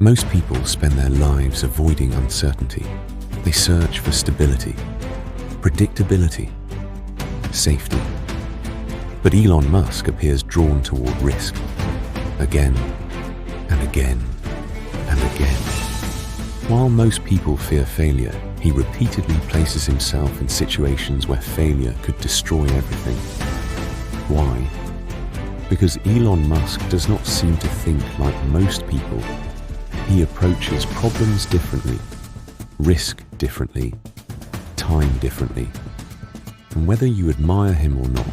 Most people spend their lives avoiding uncertainty. They search for stability, predictability, safety. But Elon Musk appears drawn toward risk, again and again and again. While most people fear failure, he repeatedly places himself in situations where failure could destroy everything. Why? Because Elon Musk does not seem to think like most people. He approaches problems differently, risk differently, time differently. And whether you admire him or not,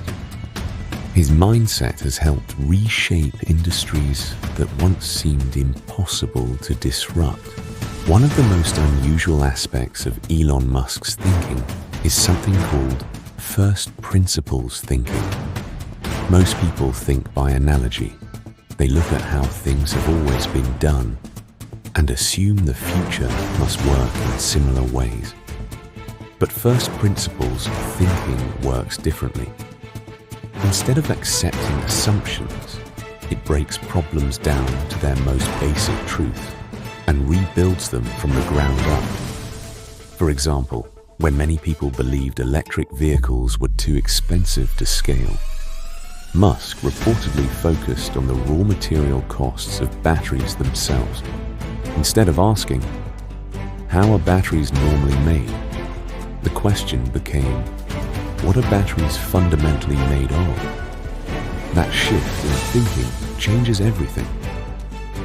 his mindset has helped reshape industries that once seemed impossible to disrupt. One of the most unusual aspects of Elon Musk's thinking is something called first principles thinking. Most people think by analogy. They look at how things have always been done and assume the future must work in similar ways. But first principles thinking works differently. Instead of accepting assumptions, it breaks problems down to their most basic truth and rebuilds them from the ground up. For example, when many people believed electric vehicles were too expensive to scale, Musk reportedly focused on the raw material costs of batteries themselves. Instead of asking, how are batteries normally made? The question became, what are batteries fundamentally made of? That shift in thinking changes everything.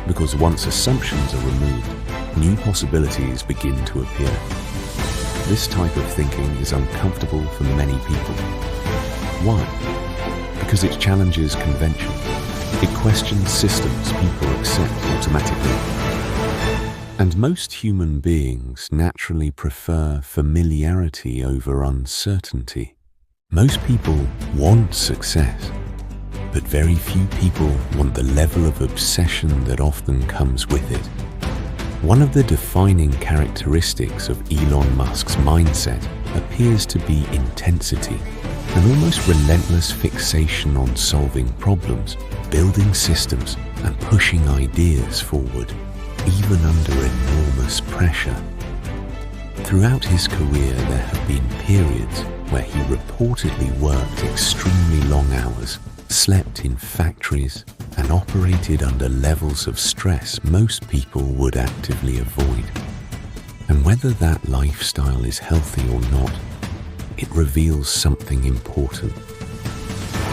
Because once assumptions are removed, new possibilities begin to appear. This type of thinking is uncomfortable for many people. Why? Because it challenges convention. It questions systems people accept automatically. And most human beings naturally prefer familiarity over uncertainty. Most people want success, but very few people want the level of obsession that often comes with it. One of the defining characteristics of Elon Musk's mindset appears to be intensity, an almost relentless fixation on solving problems, building systems, and pushing ideas forward, even under enormous pressure. Throughout his career, there have been periods where he reportedly worked extremely long hours, slept in factories, and operated under levels of stress most people would actively avoid. And whether that lifestyle is healthy or not, it reveals something important.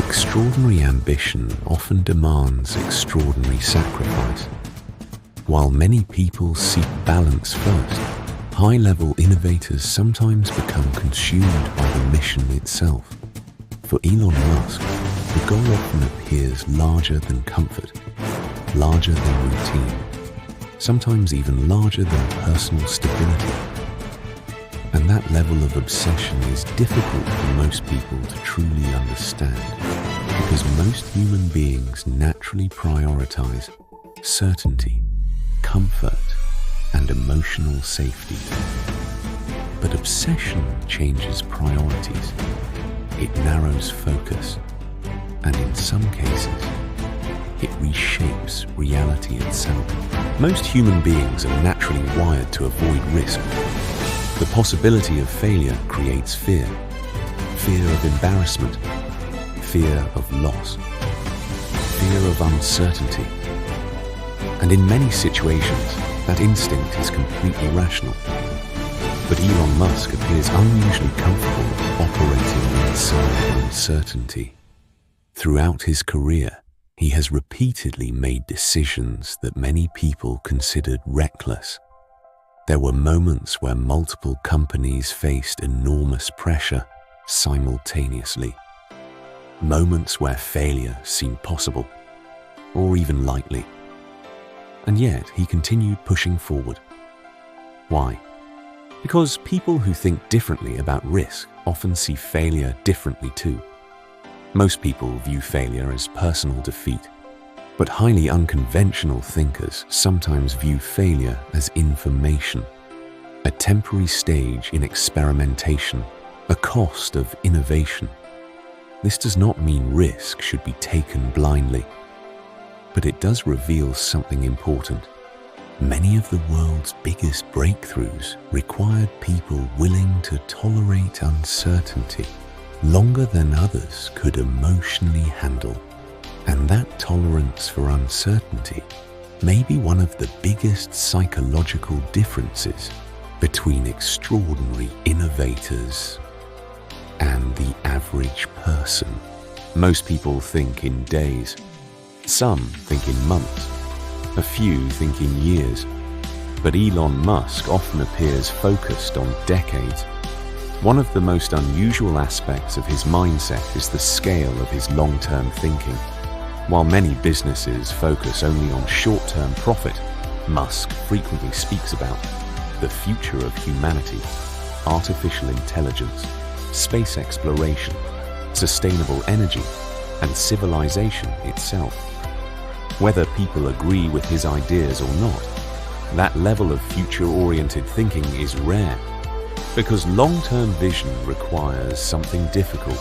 Extraordinary ambition often demands extraordinary sacrifice. While many people seek balance first, high-level innovators sometimes become consumed by the mission itself. For Elon Musk, the goal often appears larger than comfort, larger than routine, sometimes even larger than personal stability. And that level of obsession is difficult for most people to truly understand, because most human beings naturally prioritize certainty, comfort, and emotional safety. But obsession changes priorities. It narrows focus, and in some cases, it reshapes reality itself. Most human beings are naturally wired to avoid risk. The possibility of failure creates fear. Fear of embarrassment, fear of loss, fear of uncertainty. And in many situations, that instinct is completely rational. But Elon Musk appears unusually comfortable operating inside uncertainty. Throughout his career, he has repeatedly made decisions that many people considered reckless. There were moments where multiple companies faced enormous pressure simultaneously. Moments where failure seemed possible, or even likely. And yet, he continued pushing forward. Why? Because people who think differently about risk often see failure differently too. Most people view failure as personal defeat, but highly unconventional thinkers sometimes view failure as information, a temporary stage in experimentation, a cost of innovation. This does not mean risk should be taken blindly, but it does reveal something important. Many of the world's biggest breakthroughs required people willing to tolerate uncertainty longer than others could emotionally handle. And that tolerance for uncertainty may be one of the biggest psychological differences between extraordinary innovators and the average person. Most people think in days, some think in months, a few think in years, but Elon Musk often appears focused on decades. One of the most unusual aspects of his mindset is the scale of his long-term thinking. While many businesses focus only on short-term profit, Musk frequently speaks about the future of humanity, artificial intelligence, space exploration, sustainable energy, and civilization itself. Whether people agree with his ideas or not, that level of future-oriented thinking is rare, because long-term vision requires something difficult: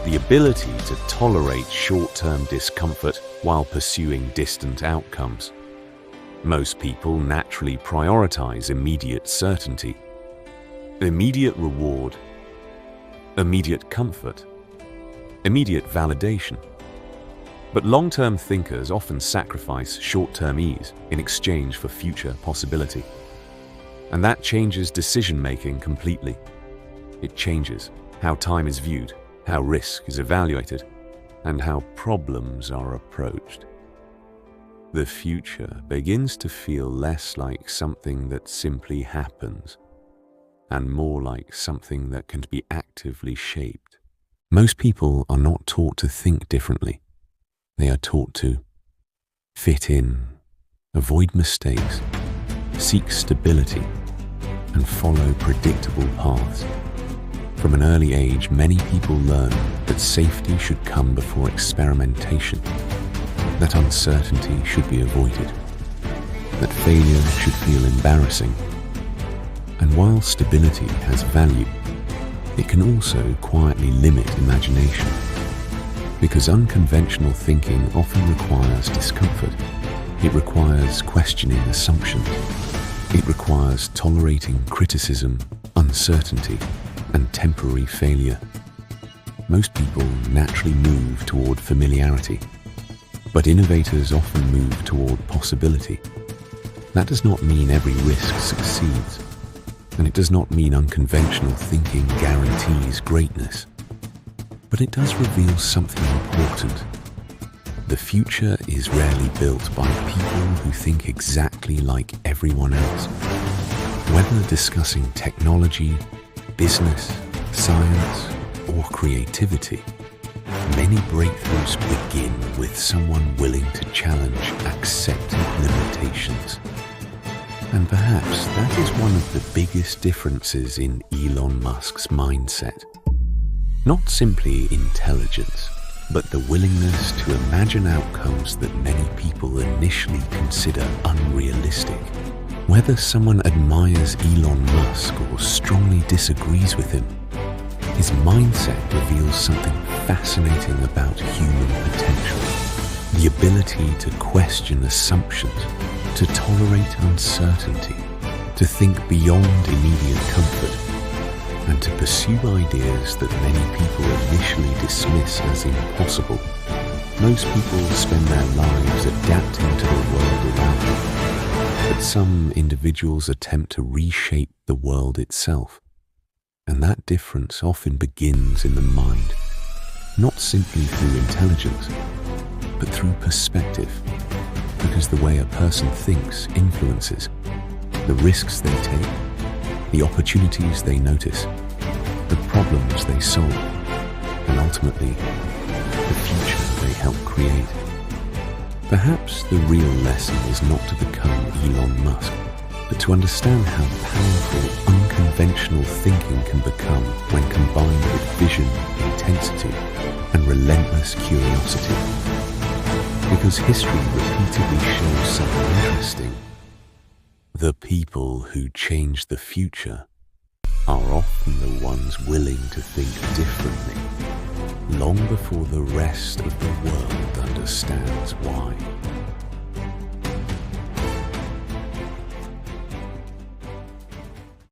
the ability to tolerate short-term discomfort while pursuing distant outcomes. Most people naturally prioritize immediate certainty, immediate reward, immediate comfort, immediate validation. But long-term thinkers often sacrifice short-term ease in exchange for future possibility. And that changes decision-making completely. It changes how time is viewed, how risk is evaluated, and how problems are approached. The future begins to feel less like something that simply happens, and more like something that can be actively shaped. Most people are not taught to think differently. They are taught to fit in, avoid mistakes, seek stability, and follow predictable paths. From an early age, many people learn that safety should come before experimentation, that uncertainty should be avoided, that failure should feel embarrassing. And while stability has value, it can also quietly limit imagination, because unconventional thinking often requires discomfort. It requires questioning assumptions. It requires tolerating criticism, uncertainty, and temporary failure. Most people naturally move toward familiarity, but innovators often move toward possibility. That does not mean every risk succeeds, and it does not mean unconventional thinking guarantees greatness. But it does reveal something important. The future is rarely built by people who think exactly like everyone else. Whether discussing technology, business, science, or creativity, many breakthroughs begin with someone willing to challenge accepted limitations. And perhaps that is one of the biggest differences in Elon Musk's mindset. Not simply intelligence, but the willingness to imagine outcomes that many people initially consider unrealistic. Whether someone admires Elon Musk or strongly disagrees with him, his mindset reveals something fascinating about human potential. The ability to question assumptions, to tolerate uncertainty, to think beyond immediate comfort, and to pursue ideas that many people initially dismiss as impossible. Most people spend their lives adapting to the world around them, but some individuals attempt to reshape the world itself. And that difference often begins in the mind, not simply through intelligence, but through perspective, because the way a person thinks influences the risks they take, the opportunities they notice, the problems they solve, and ultimately, the future they help create. Perhaps the real lesson is not to become Elon Musk, but to understand how powerful unconventional thinking can become when combined with vision, intensity, and relentless curiosity. Because history repeatedly shows something interesting. The people who change the future are often the ones willing to think differently, long before the rest of the world understands why.